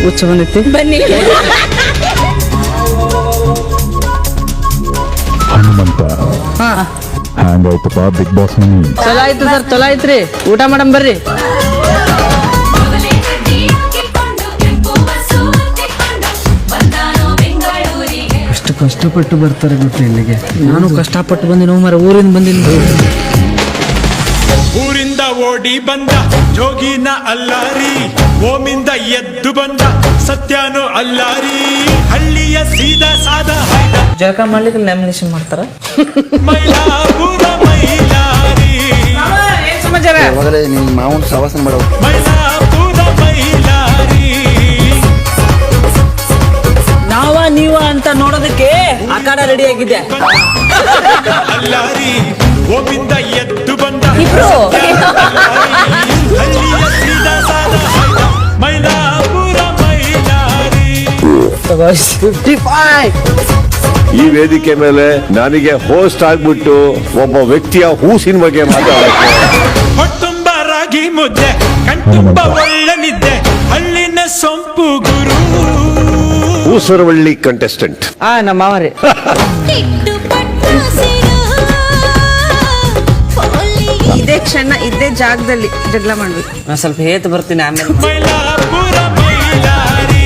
ಹುಚ್ಚ ಬಂದೈತಿ. ಬನ್ನಿ. ಹನುಮಂತ ಹಾ ಹ್ಯಾಂಗ್ ಆಯ್ತಪ್ಪ ಬಿಗ್ ಬಾಸ್ ಮನಿ? ಚಲೋ ಆಯ್ತು ಸರ್, ಚಲೋ ಐತ್ರಿ. ಊಟ ಮಾಡಮ್ ಬರ್ರಿ. ಎಷ್ಟು ಕಷ್ಟಪಟ್ಟು ಬರ್ತಾರೆ ಗೊತ್ತಾ ಇಲ್ಲಿಗೆ. ನಾನು ಕಷ್ಟಪಟ್ಟು ಬಂದಿನ ಮರ, ಊರಿಂದ ಬಂದಿನ. ಊರಿಂದ ಓಡಿ ಬಂದ ಜೋಗಿನ ಅಲ್ಲಾರಿ, ಓಮಿಂದ ಎದ್ದು ಬಂದ ಸತ್ಯನು ಅಲ್ಲಾರಿ, ಹಳ್ಳಿಯ ಸೀದಾ ಸಾದ ಜಳಕ ಮಾಡ್ಲಿಕ್ಕೆ ಲ್ಯಾಮಿನೇಷನ್ ಮಾಡ್ತಾರ. ಮೈಲಾಪುರ ಮೈಲಾರಿ, ಏನ್ ಸಮಾಚಾರ? ಮೊದಲೇ ನಿಮ್ಮ ಮಾವನ ಸವಾಸನ ಮಾಡೋ. ಮೈಲಾಪುರ ಮೈಲಾರಿ, ನಾವ ನೀವ ಅಂತ ನೋಡೋದಕ್ಕೆ ಆಕಾರ ರೆಡಿ ಆಗಿದೆ. ಅಲ್ಲಾರಿ, ಓಮಿಂದ ಎದ್ದು ಬಂದ ಇಬ್ರು. ಹಳ್ಳಿಯ ಸೀದಾ ಸಾದ ಮೈಲಾಪುರ ಮೈಲಾರಿ. 55. ಈ ವೇದಿಕೆ ಮೇಲೆ ನನಗೆ ಹೋಸ್ಟ್ ಆಗ್ಬಿಟ್ಟು ಒಬ್ಬ ವ್ಯಕ್ತಿಯ ಹೂಸಿನ ಬಗ್ಗೆ ಮಾತಾಡಕ್ಕೆ, ಹೊಟ್ಟುಂಬ ರಾಗಿ ಮುದ್ದೆ, ಕಣ್ತುಂಬ ಒಳ್ಳೆ ನಿದ್ದೆ, ಹಳ್ಳಿನ ಸೊಂಪು ಗುರು. ಊಸರವಳ್ಳಿ ಕಂಟೆಸ್ಟೆಂಟ್. ನಮ್ಮ ಮಾವರಿ. ಇದೇ ಕ್ಷಣ ಇದೇ ಜಾಗದಲ್ಲಿ ಜಗಳ ಮಾಡ್ಬೇಕು. ನಾ ಸ್ವಲ್ಪ ಹೇತ್ ಬರ್ತೀನಿ ಆಮೇಲೆ. ಮೈಲಾಪುರ ಮೈಲಾರಿ,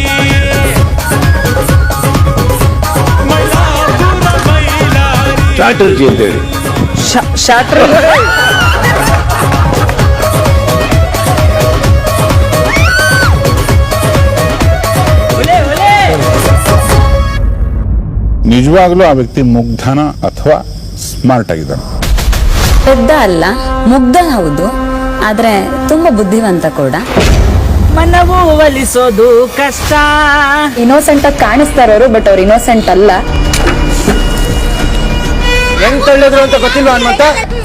ಮೈಲಾಪುರ ಮೈಲಾರಿ. ಸ್ಟ್ರಾಟಜಿ ಅಂತ ಹೇಳಿ ಶಾಟ್ರ್. ನಿಜವಾಗ್ಲೂ ಆ ವ್ಯಕ್ತಿ ಮುಗ್ಧನ ಅಥವಾ ಸ್ಮಾರ್ಟ್ ಆಗಿದ್ದಾನೆ? ಮುಗ್ಧ ಅಲ್ಲ, ಮುಗ್ಧ ಹೌದು, ಆದ್ರೆ ತುಂಬಾ ಬುದ್ಧಿವಂತ ಕೂಡ. ಮನವು ಒಲಿಸೋದು ಕಷ್ಟ. ಇನ್ನೋಸೆಂಟ್ ಆಗಿ ಕಾಣಿಸ್ತಾರವರು, ಬಟ್ ಅವ್ರು ಇನ್ನೋಸೆಂಟ್ ಅಲ್ಲ. ಹೆಂಗ್ ತಳ್ಳಿದ್ರು ಅಂತ ಗೊತ್ತಿಲ್ವಾ ಹನುಮಂತ?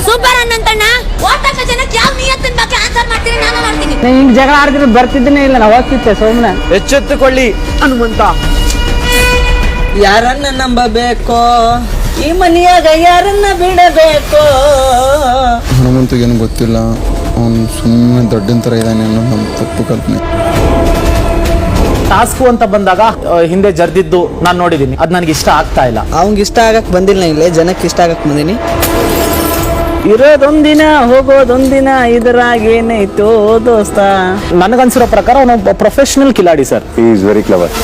ಸೂಪರ್ ಅನ್ನಂತಣ್ಣ. ಓಟಕ ಜನಕ್ಕೆ ಯಾವ ನಿಯತ್ತಿನ ಬಗ್ಗೆ ಆನ್ಸರ್ ಮಾಡ್ತೀನಿ ನಾನು ನೋಡ್ತೀನಿ. ಹಿಂಗ್ ಜಗಳ ಆಡಿದ್ರೆ ಬರ್ತಿದ್ದೇನೆ ಇಲ್ಲ, ನಾವು ಹೋಗ್ತಿದ್ದೆ ಸೋಮನ. ಎಚ್ಚೆತ್ತುಕೊಳ್ಳಿ ಹನುಮಂತ. ಯಾರನ್ನ ನಂಬಬೇಕೋ ಈ ಮನೆಯಾಗ, ಯಾರನ್ನ ಬಿಡಬೇಕೋ? ಹನುಮಂತಗೇನು ಗೊತ್ತಿಲ್ಲ, ಅವನು ಸುಮ್ಮನೆ ದೊಡ್ಡನ ಥರ ಇದ್ದಾನೆ ಅನ್ನೋ ನಮ್ಮ ತಪ್ಪು ಕಲ್ಪನೆ. ಟಾಸ್ಕು ಅಂತ ಬಂದಾಗ ಹಿಂದೆ ಜರ್ದಿದ್ದು ನಾನು ನೋಡಿದ್ದೀನಿ, ಅದು ನನಗೆ ಇಷ್ಟ ಆಗ್ತಾ ಇಲ್ಲ. ಅವಂಗ ಇಷ್ಟ ಆಗಕ್ ಬಂದಿಲ್ಲ, ಇಲ್ಲೇ ಜನಕ್ಕೆ ಇಷ್ಟ ಆಗಕ್ ಬಂದಿನಿ. ಇರೋದೊಂದಿನ ಹೋಗೋದೊಂದಿನ, ಇದ್ರಾಗ ಏನೈತೋ ದೋಸ್ತ. ನನಗನ್ಸಿರೋ ಪ್ರಕಾರ ಅವನು professional Kiladi sir. He is very clever.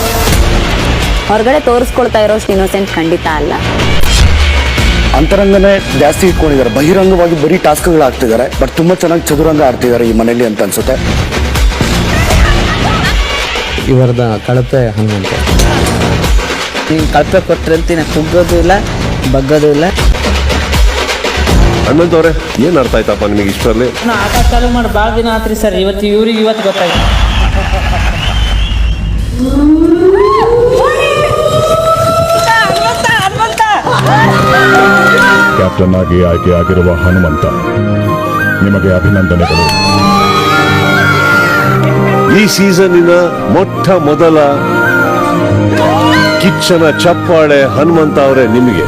ಹೊರಗಡೆ ತೋರಿಸ್ಕೊಳ್ತಾ ಇರೋಷ್ಟು ಇನ್ನೋಸೆಂಟ್ ಖಂಡಿತ ಅಲ್ಲ. ಅಂತರಂಗನೇ ಜಾಸ್ತಿ ಇಟ್ಕೊಂಡಿದ್ದಾರೆ, ಬಹಿರಂಗವಾಗಿ ಬರೀ ಟಾಸ್ಕ್ಗಳು ಆಗ್ತಿದ್ದಾರೆ. ಬಟ್ ತುಂಬಾ ಚೆನ್ನಾಗಿ ಚದುರಂಗ ಆಡ್ತಿದ್ದಾರೆ ಈ ಮನೆಯಲ್ಲಿ ಅಂತ ಅನ್ಸುತ್ತೆ. ಇವರದ ಕಳಪೆ ಹನುಮಂತ. ನೀನ್ ಕಳಪೆ ಕೊಟ್ರಂತೀನಿ, ಕುಗ್ಗೋದು ಇಲ್ಲ, ಬಗ್ಗೋದು ಇಲ್ಲ. ಹನುಮಂತ ಅವರೇ, ಏನ್ ಅರ್ಥ ಆಯ್ತಪ್ಪ ನಿಮಗೆ ಇಷ್ಟರಲ್ಲಿ? ಆಟ ಚಾಲು ಮಾಡಿ ಭಾಳ ದಿನ ಆತ್ರಿ ಸರ್. ಇವ್ರಿಗೆ ಇವತ್ತು ಗೊತ್ತಾಯ್ತು. ಕ್ಯಾಪ್ಟನ್ ಆಗಿ ಆಯ್ಕೆಯಾಗಿರುವ ಹನುಮಂತ, ನಿಮಗೆ ಅಭಿನಂದನೆಗಳು. ಈ ಸೀಸನ್ನಿನ ಮೊಟ್ಟ ಮೊದಲ ಕಿಚ್ಚನ ಚಪ್ಪಾಳೆ ಹನುಮಂತ ಅವರೇ ನಿಮಗೆ.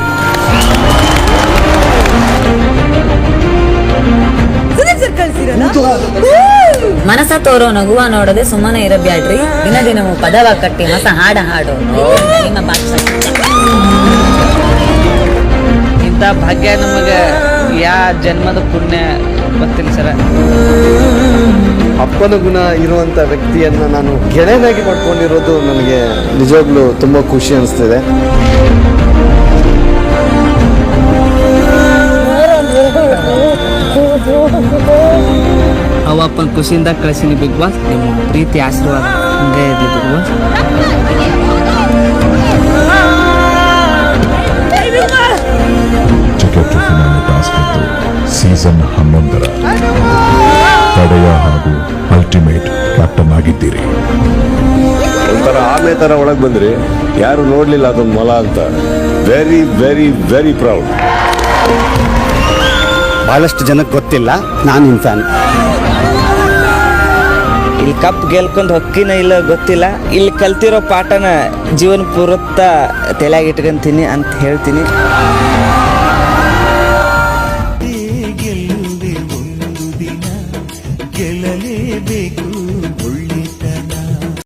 ಮನಸ ತೋರೋ ನಗುವ ನೋಡದೆ ಸುಮ್ಮನೆ ಇರಬ್ಯಾಡ್ರಿ, ದಿನ ದಿನವೂ ಪದವ ಕಟ್ಟಿ ಹೊಸ ಹಾಡ ಹಾಡು. ನಿಮ್ಮ ಭಾಷೆ ಇಂಥ ಭಾಗ್ಯ ನಮಗೆ ಜನ್ಮದ ಪುಣ್ಯ ಗೊತ್ತಿಲ್ಲ ಸರ. ಅಪ್ಪನ ಗುಣ ಇರುವಂತ ವ್ಯಕ್ತಿಯನ್ನ ನಾನು ಗೆಳೆಯನಾಗಿ ಮಾಡ್ಕೊಂಡಿರೋದು ನನಗೆ ನಿಜವಾಗ್ಲೂ ತುಂಬಾ ಖುಷಿ ಅನಿಸ್ತಿದೆ. ಅವಪ್ಪನ ಖುಷಿಯಿಂದ ಕಳಿಸಿನಿ ಬಿಗ್ ಬಾಸ್. ನಿಮ್ಮ ಪ್ರೀತಿ ಆಶೀರ್ವಾದ ಹಂಗೆ ಇರಲಿ Bigg Boss. Ticket finale task ಇತ್ತು. ಸೀಸನ್ 11ರ ಕಡೆಯ ಹಾಗೂ ಅಲ್ಟಿಮೇಟ್ ಕ್ಯಾಪ್ಟನ್ ಆಗಿದ್ದೀರಿ. ಒಂಥರ ಆಮೆ ತರ ಒಳಗೆ ಬಂದ್ರಿ, ಯಾರು ನೋಡ್ಲಿಲ್ಲ ಅದೊಂದು ಮೊಲ ಅಂತ. Very very very proud. ಬಹಳಷ್ಟು ಜನಕ್ಕೆ ಗೊತ್ತಿಲ್ಲ, ನಾನು ನಿಮ್ಮ ಫ್ಯಾನ್. ಇಲ್ಲಿ ಕಪ್ ಗೆಲ್ಕೊಂಡು ಹೊಕ್ಕಿನ ಇಲ್ಲ ಗೊತ್ತಿಲ್ಲ. ಇಲ್ಲಿ ಕಲ್ತಿರೋ ಪಾಠನ ಜೀವನ ಪೂರತ್ತ ತಲೆಯಾಗಿ ಇಟ್ಕೊಂತೀನಿ ಅಂತ ಹೇಳ್ತೀನಿ. ಗೆಲ್ಲುವೆ ಒಂದು ದಿನ, ಗೆಲ್ಲಲೇಬೇಕು.